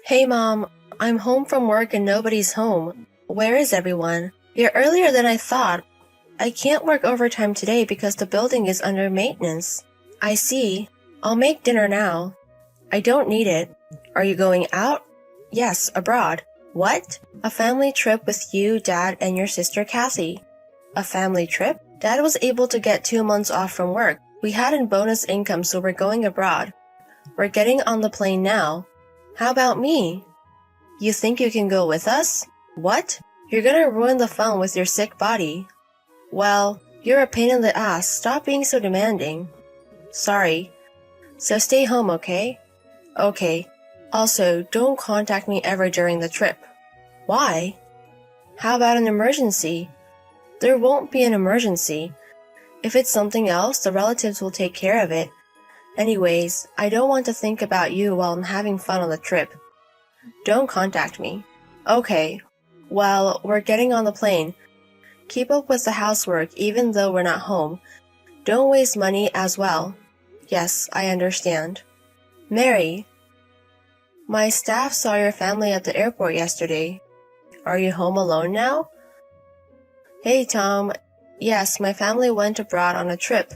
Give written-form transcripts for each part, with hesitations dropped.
Hey Mom, I'm home from work and nobody's home. Where is everyone? You're earlier than I thought. I can't work overtime today because the building is under maintenance. I see. I'll make dinner now. I don't need it. Are you going out? Yes, abroad. What? A family trip with you, Dad, and your sister Kathy. A family trip? Dad was able to get 2 months off from work. We had a bonus income, so we're going abroad. We're getting on the plane now. How about me? You think you can go with us? What? You're gonna ruin the fun with your sick body. Well, you're a pain in the ass. Stop being so demanding. Sorry. So stay home, okay? Okay. Also, don't contact me ever during the trip. Why? How about an emergency? There won't be an emergency. If it's something else, the relatives will take care of it. Anyways, I don't want to think about you while I'm having fun on the trip. Don't contact me. Okay. Well, we're getting on the plane. Keep up with the housework even though we're not home. Don't waste money as well. Yes, I understand. Mary. My staff saw your family at the airport yesterday. Are you home alone now? Hey, Tom. Yes, my family went abroad on a trip.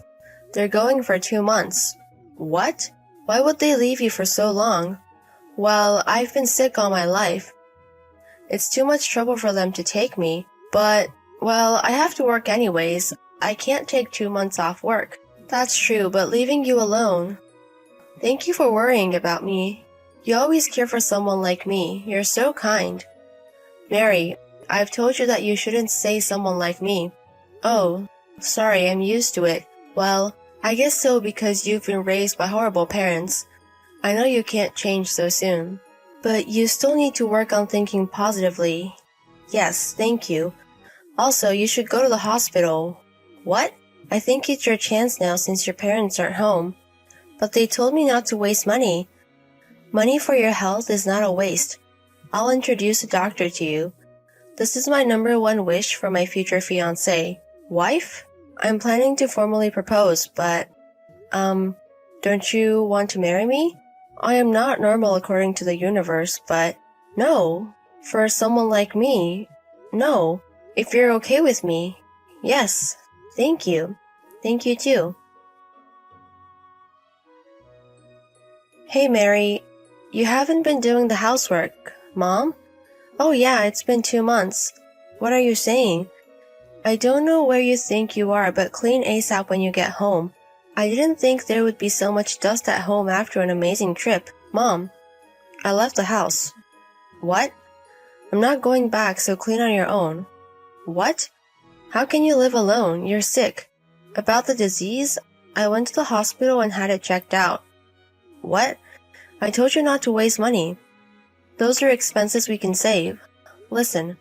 They're going for 2 months. What? Why would they leave you for so long? Well, I've been sick all my life. It's too much trouble for them to take me, but, well, I have to work anyways. I can't take 2 months off work. That's true, but leaving you alone. Thank you for worrying about me. You always care for someone like me. You're so kind. Mary, I've told you that you shouldn't say someone like me. Oh, sorry, I'm used to it. Well, I guess so because you've been raised by horrible parents. I know you can't change so soon. But you still need to work on thinking positively. Yes, thank you. Also, you should go to the hospital. What? I think it's your chance now since your parents aren't home. But they told me not to waste money. Money for your health is not a waste. I'll introduce a doctor to you. This is my #1 wish for my future fiancé. Wife? I'm planning to formally propose, but, don't you want to marry me? I am not normal according to the universe, but no. For someone like me, no. If you're okay with me, yes. Thank you. Thank you too. Hey Mary, you haven't been doing the housework, Mom? Oh yeah, it's been 2 months. What are you saying? I don't know where you think you are, but clean ASAP when you get home. I didn't think there would be so much dust at home after an amazing trip. Mom, I left the house. What? I'm not going back, so clean on your own. What? How can you live alone? You're sick. About the disease? I went to the hospital and had it checked out. What? I told you not to waste money. Those are expenses we can save. Listen,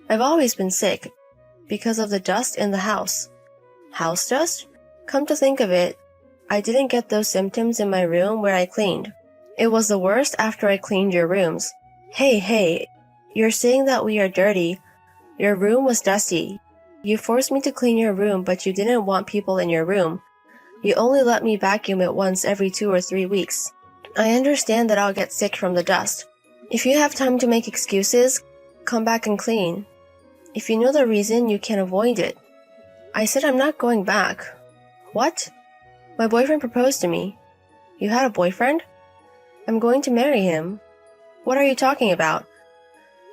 I've always been sick because of the dust in the house. House dust? Come to think of it, I didn't get those symptoms in my room where I cleaned. It was the worst after I cleaned your rooms. Hey, you're saying that we are dirty. Your room was dusty. You forced me to clean your room, but you didn't want people in your room. You only let me vacuum it once every 2 or 3 weeks. I understand that I'll get sick from the dust. If you have time to make excuses, come back and clean. If you know the reason, you can avoid it. I said I'm not going back. What? My boyfriend proposed to me. You had a boyfriend? I'm going to marry him. What are you talking about?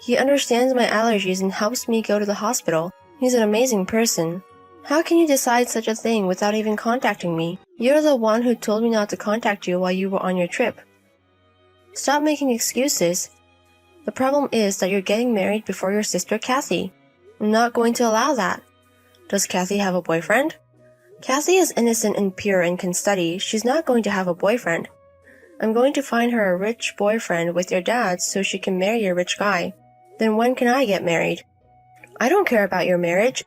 He understands my allergies and helps me go to the hospital. He's an amazing person. How can you decide such a thing without even contacting me? You're the one who told me not to contact you while you were on your trip. Stop making excuses. The problem is that you're getting married before your sister Kathy. I'm not going to allow that. Does Kathy have a boyfriend? Kathy is innocent and pure and can study. She's not going to have a boyfriend. I'm going to find her a rich boyfriend with your dad so she can marry a rich guy. Then when can I get married? I don't care about your marriage.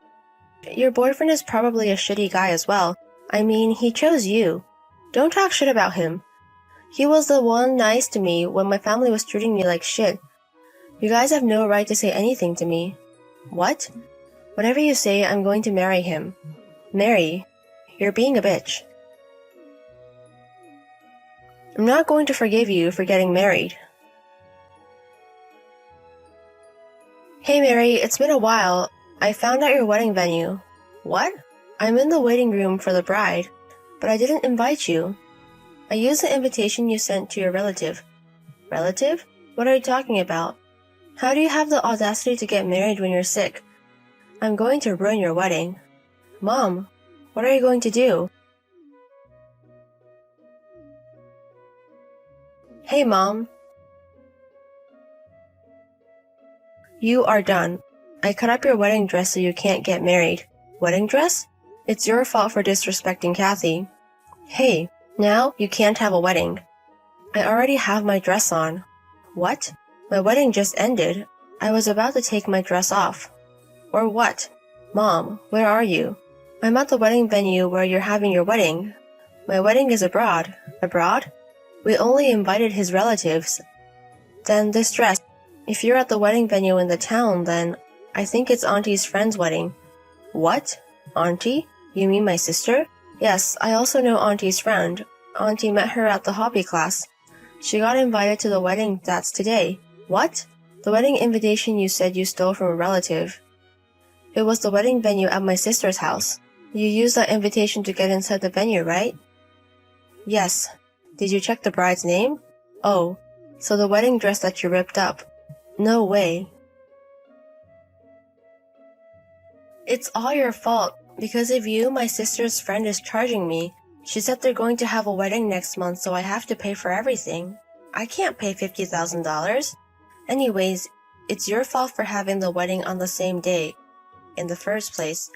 Your boyfriend is probably a shitty guy as well. I mean, he chose you. Don't talk shit about him. He was the one nice to me when my family was treating me like shit. You guys have no right to say anything to me. What? Whatever you say, I'm going to marry him. Mary, you're being a bitch. I'm not going to forgive you for getting married. Hey Mary, it's been a while. I found out your wedding venue. What? I'm in the waiting room for the bride, but I didn't invite you. I used the invitation you sent to your relative. Relative? What are you talking about? How do you have the audacity to get married when you're sick? I'm going to ruin your wedding. Mom, what are you going to do? Hey Mom. You are done. I cut up your wedding dress so you can't get married. Wedding dress? It's your fault for disrespecting Kathy. Hey, now you can't have a wedding. I already have my dress on. What? My wedding just ended. I was about to take my dress off. Or what? Mom, where are you? I'm at the wedding venue where you're having your wedding. My wedding is abroad. Abroad? We only invited his relatives. Then this dress. If you're at the wedding venue in the town, then I think it's Auntie's friend's wedding. What? Auntie? You mean my sister? Yes, I also know Auntie's friend. Auntie met her at the hobby class. She got invited to the wedding that's today. What? The wedding invitation you said you stole from a relative. It was the wedding venue at my sister's house. You used that invitation to get inside the venue, right? Yes. Did you check the bride's name? Oh, so the wedding dress that you ripped up. No way. It's all your fault. Because of you, my sister's friend is charging me. She said they're going to have a wedding next month, so I have to pay for everything. I can't pay $50,000. Anyways, it's your fault for having the wedding on the same day. In the first place.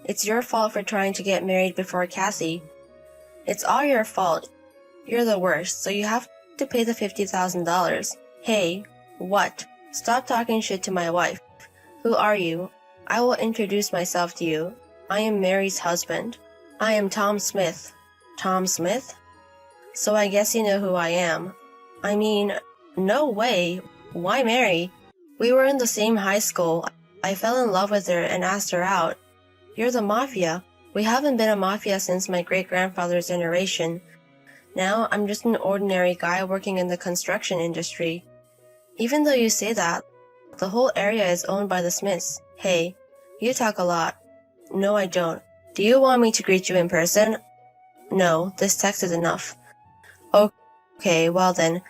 It's your fault for trying to get married before Kathy. It's all your fault. You're the worst, so you have to pay the $50,000. Hey, what? Stop talking shit to my wife. Who are you? I will introduce myself to you. I am Mary's husband. I am Tom Smith. Tom Smith? So I guess you know who I am. I mean, no way. Why Mary? We were in the same high school. I fell in love with her and asked her out. You're the mafia. We haven't been a mafia since my great-grandfather's generation. Now I'm just an ordinary guy working in the construction industry. Even though you say that, the whole area is owned by the Smiths. Hey, you talk a lot. No, I don't. Do you want me to greet you in person? No, this text is enough. Okay, well then,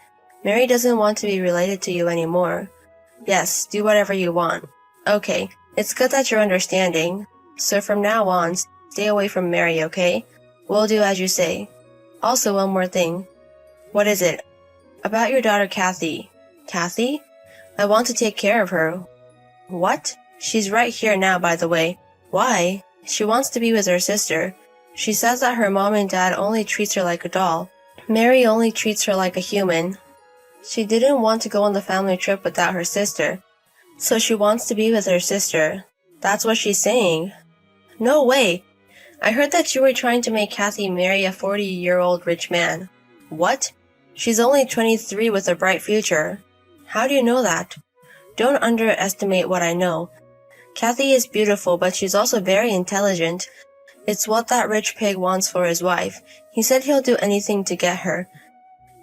Mary doesn't want to be related to you anymore. Yes, do whatever you want. Okay, it's good that you're understanding. So from now on, stay away from Mary, okay? We'll do as you say. Also, one more thing. What is it? About your daughter Kathy. Kathy? I want to take care of her. What? She's right here now, by the way. Why? She wants to be with her sister. She says that her mom and dad only treats her like a doll. Mary only treats her like a human. She didn't want to go on the family trip without her sister. So she wants to be with her sister. That's what she's saying. No way! I heard that you were trying to make Kathy marry a 40-year-old rich man. What? She's only 23 with a bright future. How do you know that? Don't underestimate what I know. Kathy is beautiful, but she's also very intelligent. It's what that rich pig wants for his wife. He said he'll do anything to get her.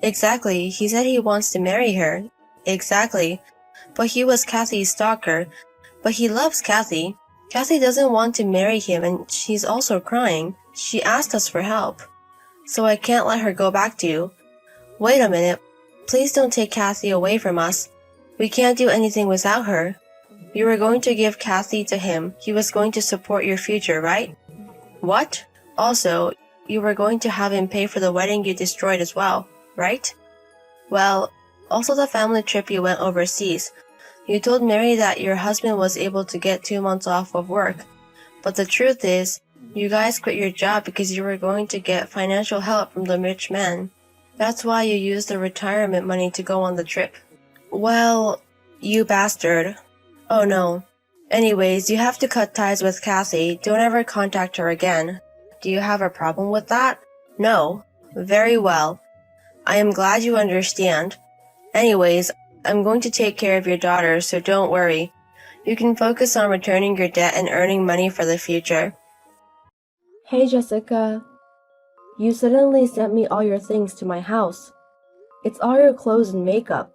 Exactly, he said he wants to marry her. Exactly. But he was Kathy's stalker. But he loves Kathy. Kathy doesn't want to marry him and she's also crying. She asked us for help. So I can't let her go back to you. Wait a minute. Please don't take Kathy away from us. We can't do anything without her. You were going to give Kathy to him. He was going to support your future, right? What? Also, you were going to have him pay for the wedding you destroyed as well, right? Well, also the family trip you went overseas. You told Mary that your husband was able to get 2 months off of work. But the truth is, you guys quit your job because you were going to get financial help from the rich man. That's why you used the retirement money to go on the trip. Well, you bastard. Oh no. Anyways, you have to cut ties with Kathy. Don't ever contact her again. Do you have a problem with that? No. Very well. I am glad you understand. Anyways, I'm going to take care of your daughter, so don't worry. You can focus on returning your debt and earning money for the future. Hey Jessica. You suddenly sent me all your things to my house. It's all your clothes and makeup.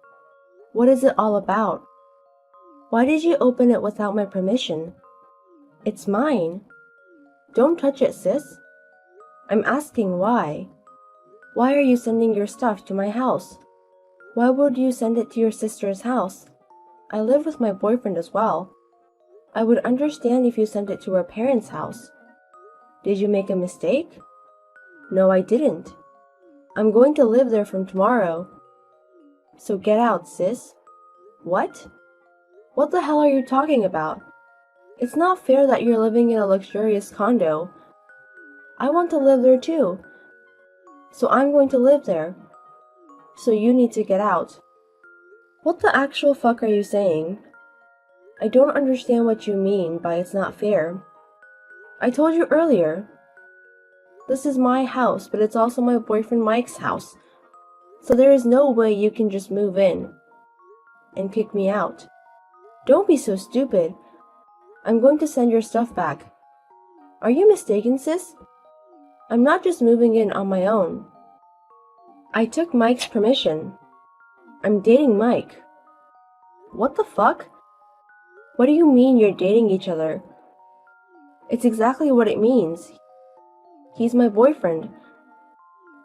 What is it all about? Why did you open it without my permission? It's mine. Don't touch it, sis. I'm asking why. Why are you sending your stuff to my house? Why would you send it to your sister's house? I live with my boyfriend as well. I would understand if you sent it to her parents' house. Did you make a mistake? No, I didn't. I'm going to live there from tomorrow. So get out, sis. What? What the hell are you talking about? It's not fair that you're living in a luxurious condo. I want to live there too. So I'm going to live there. So you need to get out. What the actual fuck are you saying? I don't understand what you mean by it's not fair. I told you earlier. This is my house, but it's also my boyfriend Mike's house. So there is no way you can just move in and kick me out. Don't be so stupid. I'm going to send your stuff back. Are you mistaken, sis? I'm not just moving in on my own. I took Mike's permission. I'm dating Mike. What the fuck? What do you mean you're dating each other? It's exactly what it means. He's my boyfriend.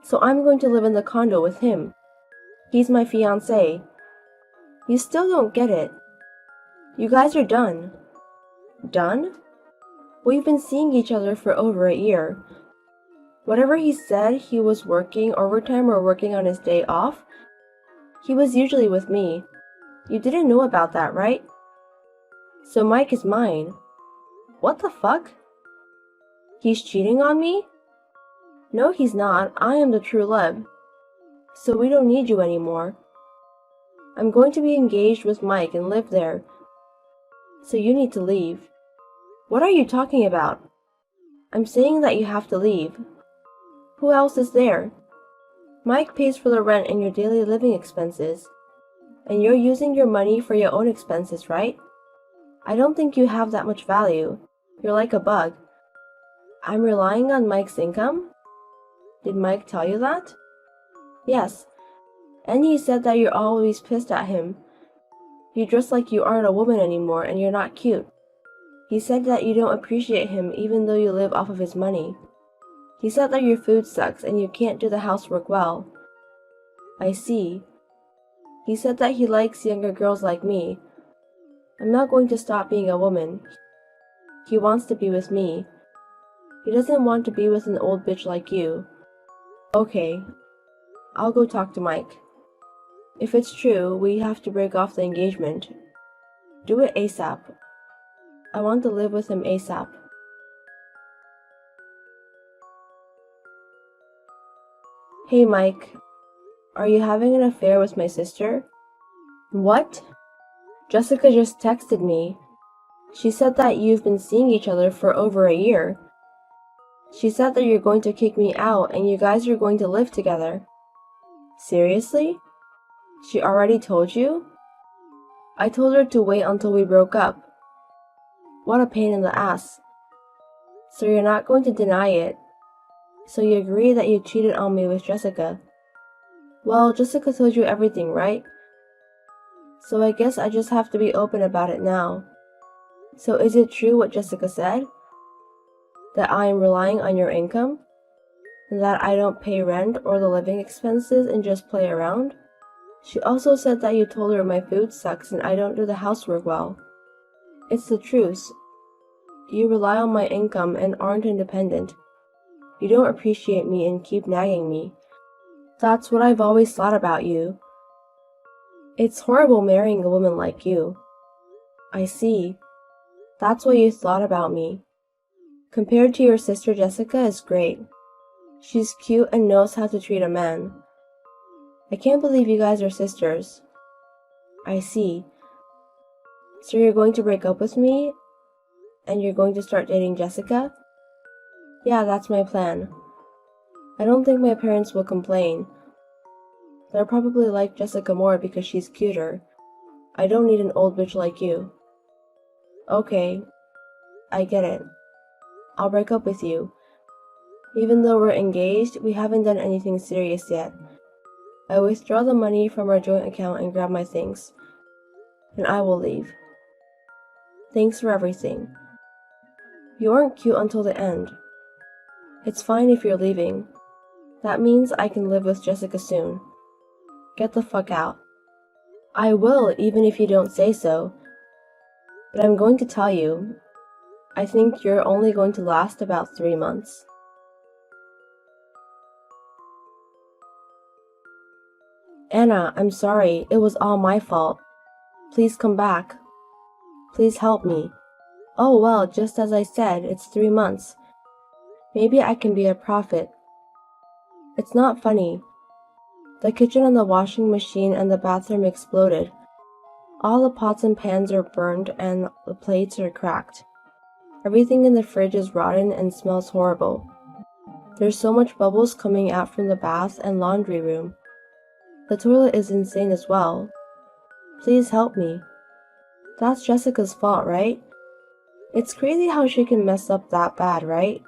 So I'm going to live in the condo with him. He's my fiancé. You still don't get it. You guys are done. Done? We've been seeing each other for over a year. Whatever he said he was working overtime or working on his day off, he was usually with me. You didn't know about that, right? So Mike is mine. What the fuck? He's cheating on me? No, he's not. I am the true love. So we don't need you anymore. I'm going to be engaged with Mike and live there. So you need to leave. What are you talking about? I'm saying that you have to leave. Who else is there? Mike pays for the rent and your daily living expenses. And you're using your money for your own expenses, right? I don't think you have that much value. You're like a bug. I'm relying on Mike's income? Did Mike tell you that? Yes. And he said that you're always pissed at him. You dress like you aren't a woman anymore and you're not cute. He said that you don't appreciate him even though you live off of his money. He said that your food sucks and you can't do the housework well. I see. He said that he likes younger girls like me. I'm not going to stop being a woman. He wants to be with me. He doesn't want to be with an old bitch like you. Okay, I'll go talk to Mike. If it's true, we have to break off the engagement. Do it ASAP. I want to live with him ASAP. Hey Mike, are you having an affair with my sister? What? Jessica just texted me. She said that you've been seeing each other for over a year. She said that you're going to kick me out and you guys are going to live together. Seriously? She already told you? I told her to wait until we broke up. What a pain in the ass. So you're not going to deny it. So you agree that you cheated on me with Jessica. Well, Jessica told you everything, right? So I guess I just have to be open about it now. So is it true what Jessica said? That I am relying on your income? And that I don't pay rent or the living expenses and just play around? She also said that you told her my food sucks and I don't do the housework well. It's the truth. You rely on my income and aren't independent. You don't appreciate me and keep nagging me. That's what I've always thought about you. It's horrible marrying a woman like you. I see. That's what you thought about me. Compared to your sister Jessica is great. She's cute and knows how to treat a man. I can't believe you guys are sisters. I see. So you're going to break up with me? And you're going to start dating Jessica? Yeah, that's my plan. I don't think my parents will complain. They'll probably like Jessica more because she's cuter. I don't need an old bitch like you. Okay, I get it. I'll break up with you. Even though we're engaged, we haven't done anything serious yet. I withdraw the money from our joint account and grab my things. And I will leave. Thanks for everything. You aren't cute until the end. It's fine if you're leaving. That means I can live with Jessica soon. Get the fuck out. I will, even if you don't say so. But I'm going to tell you, I think you're only going to last about 3 months. Anna, I'm sorry. It was all my fault. Please come back. Please help me. Oh well, just as I said, it's 3 months. Maybe I can be a prophet. It's not funny. The kitchen and the washing machine and the bathroom exploded. All the pots and pans are burned and the plates are cracked. Everything in the fridge is rotten and smells horrible. There's so much bubbles coming out from the bath and laundry room. The toilet is insane as well. Please help me. That's Jessica's fault, right? It's crazy how she can mess up that bad, right?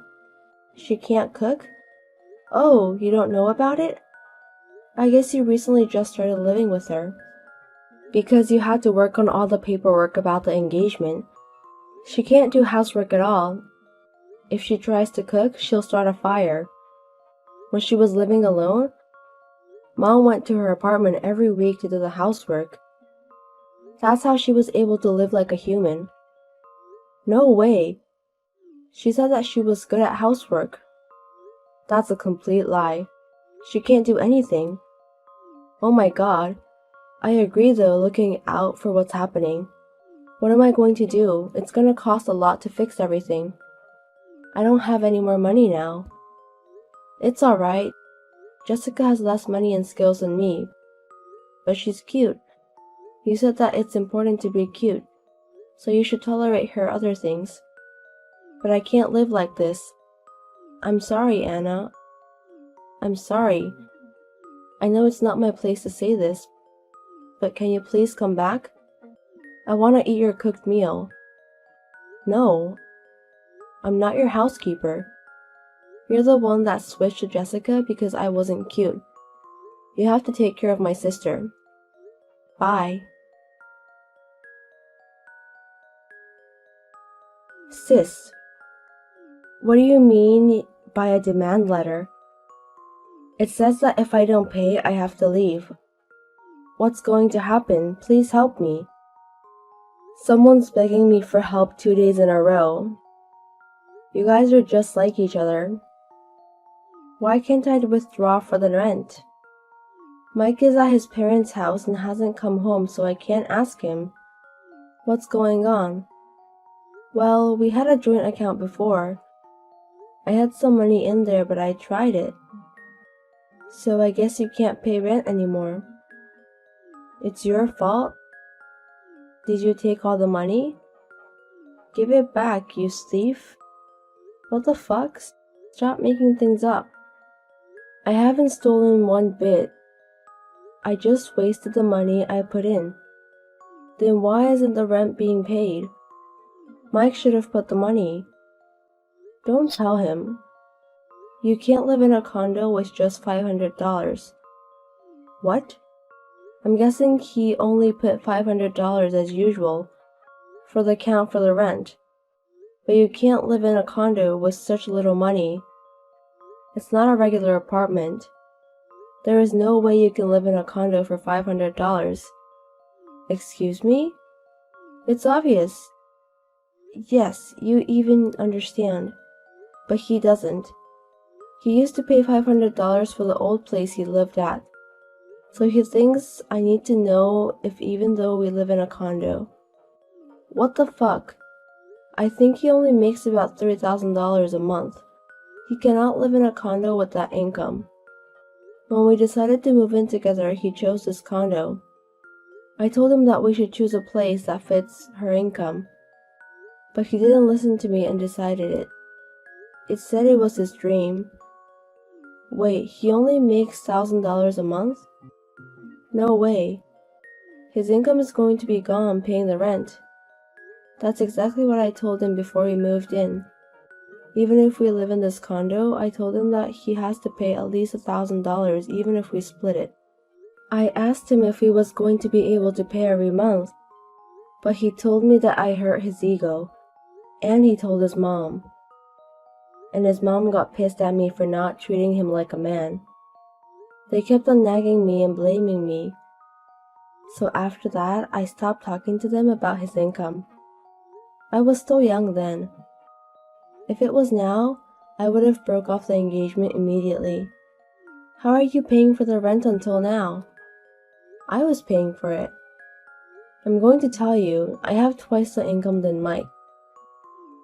She can't cook? Oh, you don't know about it? I guess you recently just started living with her. Because you had to work on all the paperwork about the engagement. She can't do housework at all. If she tries to cook, she'll start a fire. When she was living alone, Mom went to her apartment every week to do the housework. That's how she was able to live like a human. No way. She said that she was good at housework. That's a complete lie. She can't do anything. Oh my God. I agree though, looking out for what's happening. What am I going to do? It's gonna cost a lot to fix everything. I don't have any more money now. It's alright. Jessica has less money and skills than me. But she's cute. You said that it's important to be cute, so you should tolerate her other things. But I can't live like this. I'm sorry, Anna. I'm sorry. I know it's not my place to say this, but can you please come back? I want to eat your cooked meal. No. I'm not your housekeeper. You're the one that switched to Jessica because I wasn't cute. You have to take care of my sister. Bye. Sis, what do you mean by a demand letter? It says that if I don't pay, I have to leave. What's going to happen? Please help me. Someone's begging me for help 2 days in a row. You guys are just like each other. Why can't I withdraw for the rent? Mike is at his parents' house and hasn't come home, so I can't ask him. What's going on? Well, we had a joint account before. I had some money in there, but I tried it. So I guess you can't pay rent anymore. It's your fault? Did you take all the money? Give it back, you thief. What the fuck? Stop making things up. I haven't stolen one bit. I just wasted the money I put in. Then why isn't the rent being paid? Mike should have put the money. Don't tell him. You can't live in a condo with just $500. What? I'm guessing he only put $500 as usual for the count for the rent. But you can't live in a condo with such little money. It's not a regular apartment. There is no way you can live in a condo for $500. Excuse me? It's obvious. Yes, you even understand. But he doesn't. He used to pay $500 for the old place he lived at. So he thinks I need to know if even though we live in a condo. What the fuck? I think he only makes about $3,000 a month. He cannot live in a condo with that income. When we decided to move in together, he chose this condo. I told him that we should choose a place that fits her income. But he didn't listen to me and decided it. It said it was his dream. Wait, he only makes $1,000 a month? No way. His income is going to be gone paying the rent. That's exactly what I told him before we moved in. Even if we live in this condo, I told him that he has to pay at least $1,000 even if we split it. I asked him if he was going to be able to pay every month. But he told me that I hurt his ego, and he told his mom. And his mom got pissed at me for not treating him like a man. They kept on nagging me and blaming me. So after that, I stopped talking to them about his income. I was still young then. If it was now, I would have broke off the engagement immediately. How are you paying for the rent until now? I was paying for it. I'm going to tell you, I have twice the income than Mike.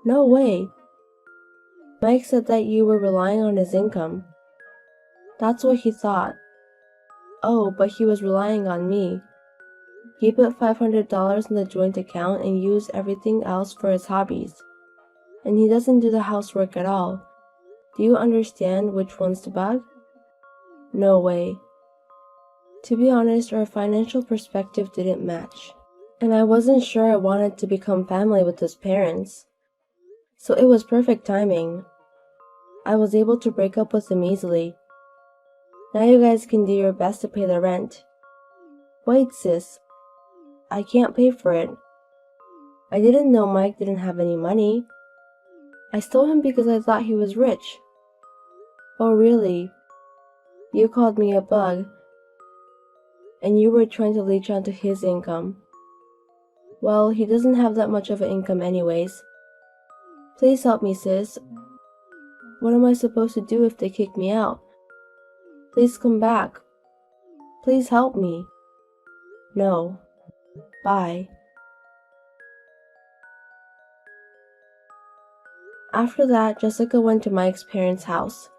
No way. Mike said that you were relying on his income. That's what he thought. Oh, but he was relying on me. He put $500 in the joint account and used everything else for his hobbies. And he doesn't do the housework at all. Do you understand which one's the bug? No way. To be honest, our financial perspective didn't match. And I wasn't sure I wanted to become family with his parents. So it was perfect timing. I was able to break up with him easily. Now you guys can do your best to pay the rent. Wait, sis. I can't pay for it. I didn't know Mike didn't have any money. I stole him because I thought he was rich. Oh, really? You called me a bug, and you were trying to leech onto his income. Well, he doesn't have that much of an income anyways. Please help me, sis. What am I supposed to do if they kick me out? Please come back. Please help me. No. Bye. After that, Jessica went to Mike's parents' house.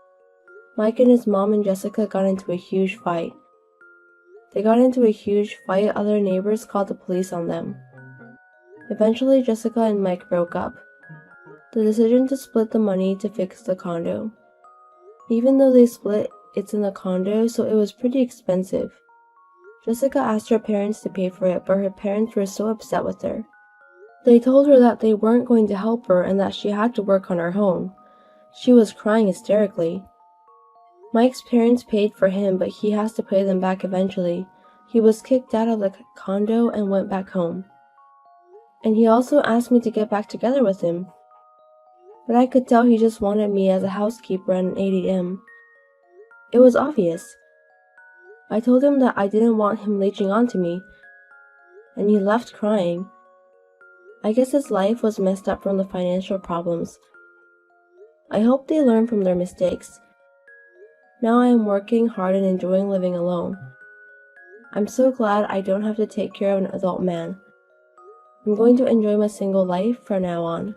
Mike and his mom and Jessica got into a huge fight. Other neighbors called the police on them. Eventually, Jessica and Mike broke up. The decision to split the money to fix the condo. Even though they split, it's in a condo, so it was pretty expensive. Jessica asked her parents to pay for it, but her parents were so upset with her. They told her that they weren't going to help her and that she had to work on her home. She was crying hysterically. Mike's parents paid for him, but he has to pay them back eventually. He was kicked out of the condo and went back home. And he also asked me to get back together with him. But I could tell he just wanted me as a housekeeper and an ATM. It was obvious. I told him that I didn't want him leeching onto me, and he left crying. I guess his life was messed up from the financial problems. I hope they learn from their mistakes. Now I am working hard and enjoying living alone. I'm so glad I don't have to take care of an adult man. I'm going to enjoy my single life from now on.